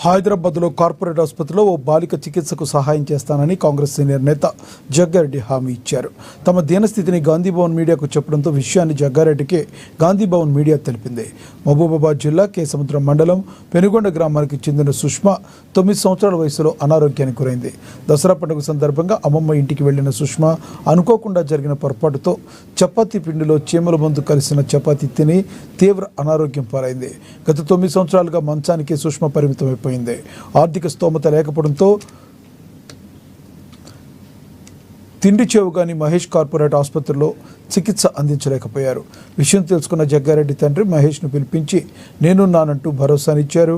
హైదరాబాద్లో కార్పొరేట్ ఆసుపత్రిలో ఓ బాలిక చికిత్సకు సహాయం చేస్తానని కాంగ్రెస్ సీనియర్ నేత జగ్గారెడ్డి హామీ ఇచ్చారు. తమ దీనస్థితిని గాంధీభవన్ మీడియాకు చెప్పడంతో విషయాన్ని జగ్గారెడ్డికి గాంధీభవన్ మీడియా తెలిపింది. మహబూబాబాద్ జిల్లా కేసముద్రం మండలం పెనుగొండ గ్రామానికి చెందిన సుష్మా 9 సంవత్సరాల వయసులో అనారోగ్యానికి గురైంది. దసరా పండుగ సందర్భంగా అమ్మమ్మ ఇంటికి వెళ్లిన సుష్మా అనుకోకుండా జరిగిన పొరపాటుతో చపాతీ పిండిలో చీమల మందు కలిసిన చపాతీ తిని తీవ్ర అనారోగ్యం పాలైంది. గత 9 సంవత్సరాలుగా మంచానికి సుష్మా పరిమితమైపోయింది. ఆర్థిక స్తోమత లేకపోవడంతో తిండి చెవుగాని మహేష్ కార్పొరేట్ ఆసుపత్రిలో చికిత్స అందించలేకపోయారు. విషయం తెలుసుకున్న జగ్గారెడ్డి తండ్రి మహేష్ను పిలిపించి నేనున్నానంటూ భరోసానిచ్చారు.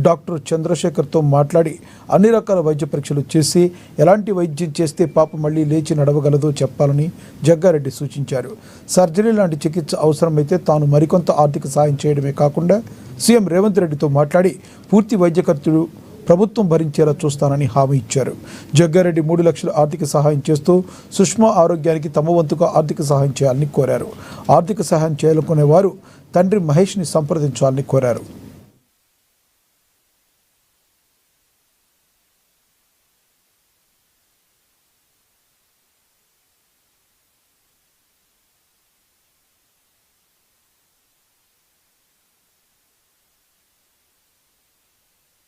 డాక్టర్ చంద్రశేఖర్తో మాట్లాడి అన్ని రకాల వైద్య పరీక్షలు చేసి ఎలాంటి వైద్యం చేస్తే పాప మళ్ళీ లేచి నడవగలదో చెప్పాలని జగ్గారెడ్డి సూచించారు. సర్జరీ లాంటి చికిత్స అవసరమైతే తాను మరికొంత ఆర్థిక సాయం చేయడమే కాకుండా సీఎం రేవంత్ రెడ్డితో మాట్లాడి పూర్తి వైద్య ఖర్చులు ప్రభుత్వం భరించేలా చూస్తానని హామీ ఇచ్చారు. జగ్గారెడ్డి 3 లక్షల ఆర్థిక సహాయం చేస్తూ సుష్మా ఆరోగ్యానికి తమ వంతుగా ఆర్థిక సహాయం చేయాలని కోరారు. ఆర్థిక సహాయం చేయాలనుకునే వారు తండ్రి మహేష్ని సంప్రదించాలని కోరారు.